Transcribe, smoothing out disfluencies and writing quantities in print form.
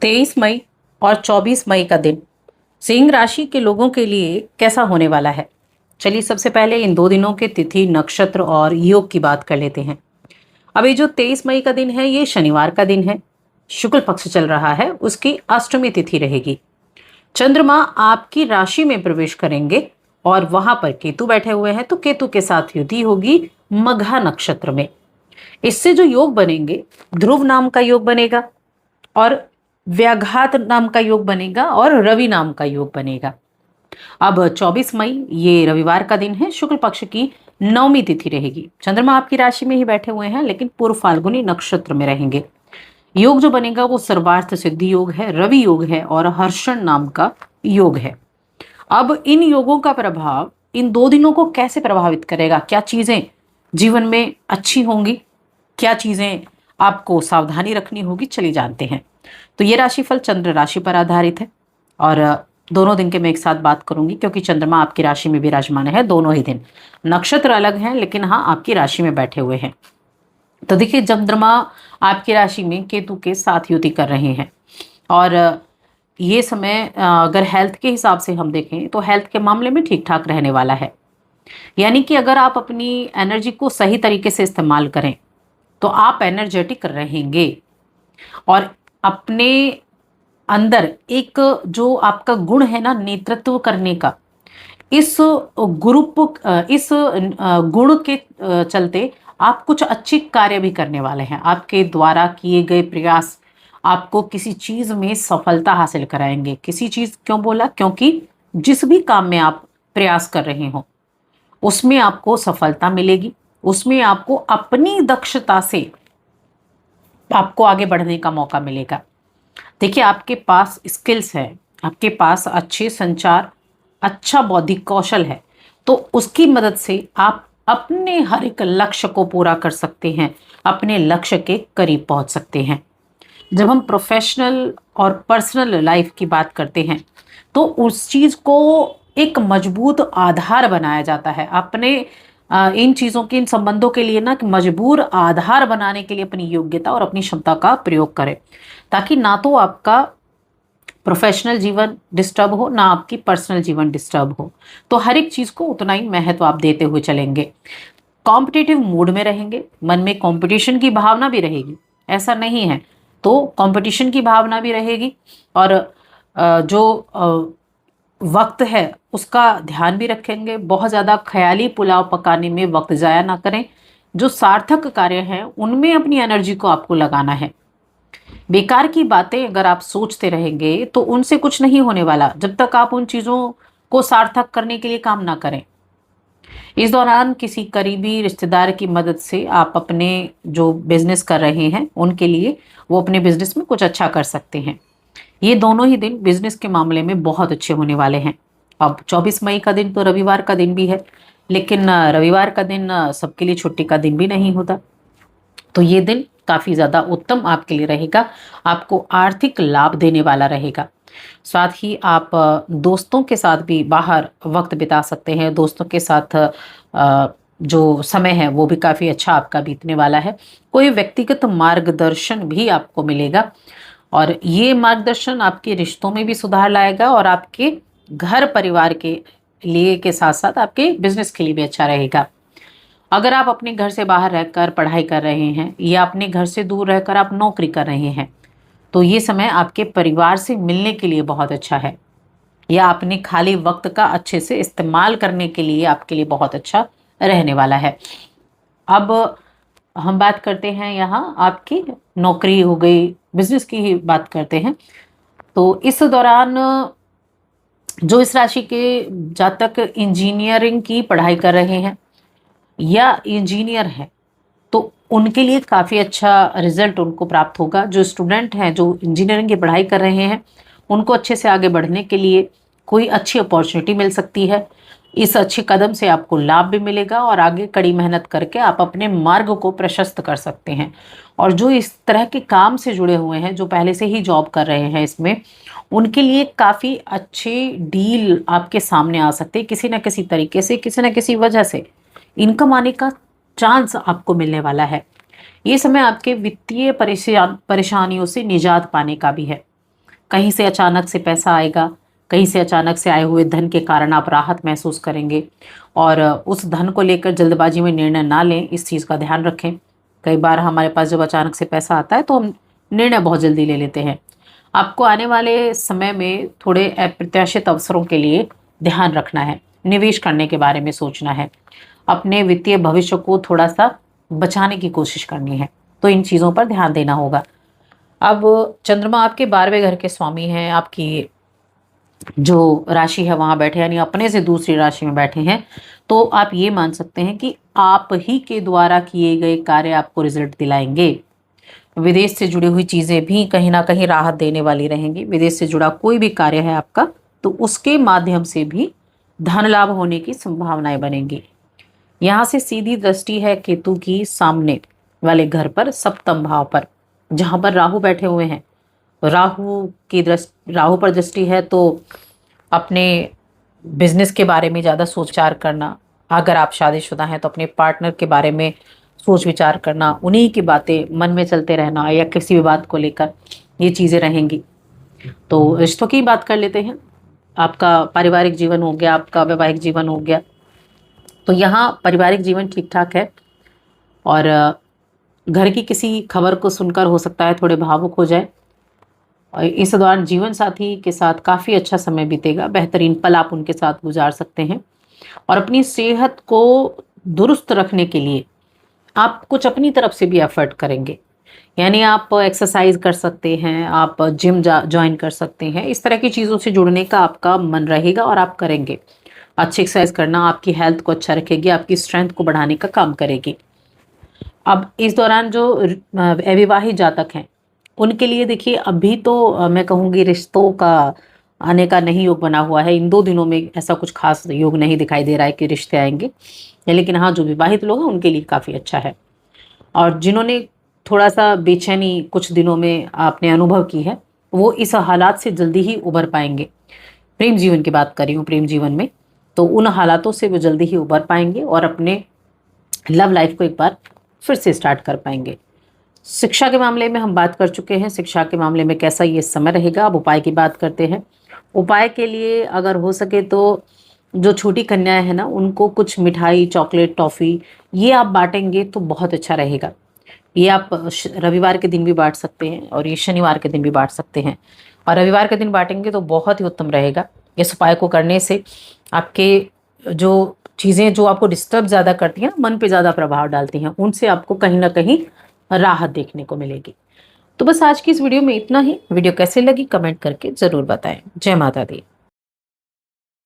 23 मई और 24 मई का दिन सिंह राशि के लोगों के लिए कैसा होने वाला है। चलिए सबसे पहले इन 2 दिनों के तिथि, नक्षत्र और योग की बात कर लेते हैं। अब ये जो 23 मई का दिन है, ये शनिवार का दिन है। शुक्ल पक्ष चल रहा है, उसकी अष्टमी तिथि रहेगी। चंद्रमा आपकी राशि में प्रवेश करेंगे और वहां पर केतु बैठे हुए हैं, तो केतु के साथ युति होगी मघा नक्षत्र में। इससे जो योग बनेंगे, ध्रुव नाम का योग बनेगा और व्याघात नाम का योग बनेगा और रवि नाम का योग बनेगा। अब 24 मई ये रविवार का दिन है, शुक्ल पक्ष की नवमी तिथि रहेगी। चंद्रमा आपकी राशि में ही बैठे हुए हैं, लेकिन पूर्व फाल्गुनी नक्षत्र में रहेंगे। योग जो बनेगा वो सर्वार्थ सिद्धि योग है, रवि योग है और हर्षण नाम का योग है। अब इन योगों का प्रभाव इन 2 दिनों को कैसे प्रभावित करेगा, क्या चीजें जीवन में अच्छी होंगी, क्या चीजें आपको सावधानी रखनी होगी, चलिए जानते हैं। तो ये राशिफल चंद्र राशि पर आधारित है और दोनों दिन के मैं एक साथ बात करूंगी, क्योंकि चंद्रमा आपकी राशि में विराजमान है दोनों ही दिन। नक्षत्र अलग हैं, लेकिन हाँ आपकी राशि में बैठे हुए हैं। तो देखिए, चंद्रमा आपकी राशि में केतु के साथ युति कर रहे हैं और ये समय अगर हेल्थ के हिसाब से हम देखें तो हेल्थ के मामले में ठीक ठाक रहने वाला है। यानी कि अगर आप अपनी एनर्जी को सही तरीके से इस्तेमाल करें तो आप एनर्जेटिक रहेंगे और अपने अंदर एक जो आपका गुण है ना, नेतृत्व करने का, इस इस गुण के चलते आप कुछ अच्छे कार्य भी करने वाले हैं। आपके द्वारा किए गए प्रयास आपको किसी चीज में सफलता हासिल कराएंगे। किसी चीज क्यों बोला? क्योंकि जिस भी काम में आप प्रयास कर रहे हो उसमें आपको सफलता मिलेगी, उसमें आपको अपनी दक्षता से आपको आगे बढ़ने का मौका मिलेगा। देखिए, आपके पास स्किल्स है, आपके पास अच्छे संचार, अच्छा बौद्धिक कौशल है, तो उसकी मदद से आप अपने हर एक लक्ष्य को पूरा कर सकते हैं, अपने लक्ष्य के करीब पहुंच सकते हैं। जब हम प्रोफेशनल और पर्सनल लाइफ की बात करते हैं तो उस चीज को एक मजबूत आधार बनाया जाता है। अपने इन चीजों के, इन संबंधों के लिए ना कि मजबूर आधार बनाने के लिए अपनी योग्यता और अपनी क्षमता का प्रयोग करें, ताकि ना तो आपका प्रोफेशनल जीवन डिस्टर्ब हो, ना आपकी पर्सनल जीवन डिस्टर्ब हो। तो हर एक चीज को उतना ही महत्व आप देते हुए चलेंगे। कॉम्पिटिटिव मूड में रहेंगे, मन में कंपटीशन की भावना भी रहेगी, ऐसा नहीं है, तो कंपटीशन की भावना भी रहेगी और जो वक्त है उसका ध्यान भी रखेंगे। बहुत ज़्यादा ख्याली पुलाव पकाने में वक्त ज़ाया ना करें। जो सार्थक कार्य हैं उनमें अपनी एनर्जी को आपको लगाना है। बेकार की बातें अगर आप सोचते रहेंगे तो उनसे कुछ नहीं होने वाला, जब तक आप उन चीज़ों को सार्थक करने के लिए काम ना करें। इस दौरान किसी करीबी रिश्तेदार की मदद से आप अपने जो बिजनेस कर रहे हैं उनके लिए, वो अपने बिजनेस में कुछ अच्छा कर सकते हैं। ये दोनों ही दिन बिजनेस के मामले में बहुत अच्छे होने वाले हैं। अब 24 मई का दिन तो रविवार का दिन भी है, लेकिन रविवार का दिन सबके लिए छुट्टी का दिन भी नहीं होता। तो ये दिन काफ़ी ज़्यादा उत्तम आपके लिए रहेगा, आपको आर्थिक लाभ देने वाला रहेगा। साथ ही आप दोस्तों के साथ भी बाहर वक्त बिता सकते हैं। दोस्तों के साथ जो समय है वो भी काफ़ी अच्छा आपका बीतने वाला है। कोई व्यक्तिगत मार्गदर्शन भी आपको मिलेगा और ये मार्गदर्शन आपके रिश्तों में भी सुधार लाएगा और आपके घर परिवार के लिए के साथ साथ आपके बिजनेस के लिए भी अच्छा रहेगा। अगर आप अपने घर से बाहर रहकर पढ़ाई कर रहे हैं या अपने घर से दूर रहकर आप नौकरी कर रहे हैं, तो ये समय आपके परिवार से मिलने के लिए बहुत अच्छा है, या अपने खाली वक्त का अच्छे से इस्तेमाल करने के लिए आपके लिए बहुत अच्छा रहने वाला है। अब हम बात करते हैं यहाँ आपकी नौकरी हो गई, बिजनेस की ही बात करते हैं। तो इस दौरान जो इस राशि के जातक इंजीनियरिंग की पढ़ाई कर रहे हैं या इंजीनियर हैं, तो उनके लिए काफ़ी अच्छा रिजल्ट उनको प्राप्त होगा। जो स्टूडेंट हैं जो इंजीनियरिंग की पढ़ाई कर रहे हैं, उनको अच्छे से आगे बढ़ने के लिए कोई अच्छी अपॉर्चुनिटी मिल सकती है। इस अच्छे कदम से आपको लाभ भी मिलेगा और आगे कड़ी मेहनत करके आप अपने मार्ग को प्रशस्त कर सकते हैं। और जो इस तरह के काम से जुड़े हुए हैं, जो पहले से ही जॉब कर रहे हैं इसमें, उनके लिए काफ़ी अच्छे डील आपके सामने आ सकते हैं। किसी न किसी तरीके से, किसी न किसी वजह से इनकम आने का चांस आपको मिलने वाला है। ये समय आपके वित्तीय परेशानियों से निजात पाने का भी है। कहीं से अचानक से पैसा आएगा, कहीं से अचानक से आए हुए धन के कारण आप राहत महसूस करेंगे। और उस धन को लेकर जल्दबाजी में निर्णय ना लें, इस चीज़ का ध्यान रखें। कई बार हमारे पास जब अचानक से पैसा आता है तो हम निर्णय बहुत जल्दी ले लेते हैं। आपको आने वाले समय में थोड़े अप्रत्याशित अवसरों के लिए ध्यान रखना है, निवेश करने के बारे में सोचना है, अपने वित्तीय भविष्य को थोड़ा सा बचाने की कोशिश करनी है, तो इन चीज़ों पर ध्यान देना होगा। अब चंद्रमा आपके 12वें घर के स्वामी हैं, आपकी जो राशि है वहाँ बैठे, यानी अपने से दूसरी राशि में बैठे हैं, तो आप ये मान सकते हैं कि आप ही के द्वारा किए गए कार्य आपको रिजल्ट दिलाएंगे। विदेश से जुड़ी हुई चीज़ें भी कहीं ना कहीं राहत देने वाली रहेंगी। विदेश से जुड़ा कोई भी कार्य है आपका, तो उसके माध्यम से भी धन लाभ होने की संभावनाएं बनेंगी। यहाँ से सीधी दृष्टि है केतु की सामने वाले घर पर, सप्तम भाव पर, जहाँ पर राहु बैठे हुए हैं। राहु पर दृष्टि है तो अपने बिजनेस के बारे में ज़्यादा सोच विचार करना, अगर आप शादीशुदा हैं तो अपने पार्टनर के बारे में सोच विचार करना, उन्हीं की बातें मन में चलते रहना या किसी भी बात को लेकर, ये चीज़ें रहेंगी। तो रिश्तों की बात कर लेते हैं। आपका पारिवारिक जीवन हो गया, आपका वैवाहिक जीवन हो गया। तो यहाँ पारिवारिक जीवन ठीक ठाक है, और घर की किसी खबर को सुनकर हो सकता है थोड़े भावुक हो जाए। और इस दौरान जीवन साथी के साथ काफ़ी अच्छा समय बीतेगा, बेहतरीन पल आप उनके साथ गुजार सकते हैं। और अपनी सेहत को दुरुस्त रखने के लिए आप कुछ अपनी तरफ से भी एफर्ट करेंगे, यानी आप एक्सरसाइज कर सकते हैं, आप जिम ज्वाइन कर सकते हैं। इस तरह की चीज़ों से जुड़ने का आपका मन रहेगा और आप करेंगे। अच्छी एक्सरसाइज करना आपकी हेल्थ को अच्छा रखेगी, आपकी स्ट्रेंथ को बढ़ाने का काम करेगी। अब इस दौरान जो अविवाहित जातक हैं उनके लिए देखिए, अभी तो मैं कहूँगी रिश्तों का आने का नहीं योग बना हुआ है। इन 2 दिनों में ऐसा कुछ खास योग नहीं दिखाई दे रहा है कि रिश्ते आएंगे, लेकिन हाँ, जो विवाहित लोग हैं उनके लिए काफ़ी अच्छा है। और जिन्होंने थोड़ा सा बेचैनी कुछ दिनों में आपने अनुभव की है, वो इस हालात से जल्दी ही उबर पाएंगे। प्रेम जीवन की बात कर रही हूँ, प्रेम जीवन में तो उन हालातों से वो जल्दी ही उबर पाएंगे और अपने लव लाइफ को एक बार फिर से स्टार्ट कर पाएंगे। शिक्षा के मामले में हम बात कर चुके हैं, शिक्षा के मामले में कैसा ये समय रहेगा। अब उपाय की बात करते हैं। उपाय के लिए अगर हो सके तो जो छोटी कन्याएं हैं ना, उनको कुछ मिठाई, चॉकलेट, टॉफ़ी ये आप बांटेंगे तो बहुत अच्छा रहेगा। ये आप रविवार के दिन भी बांट सकते हैं और ये शनिवार के दिन भी बांट सकते हैं। और रविवार के दिन बांटेंगे तो बहुत ही उत्तम रहेगा। इस उपाय को करने से आपके जो चीज़ें जो आपको डिस्टर्ब ज़्यादा करती हैं, मन पे ज़्यादा प्रभाव डालती हैं, उनसे आपको कहीं ना कहीं राहत देखने को मिलेगी। तो बस आज की इस वीडियो में इतना ही। वीडियो कैसे लगी कमेंट करके ज़रूर बताएं। जय माता दी।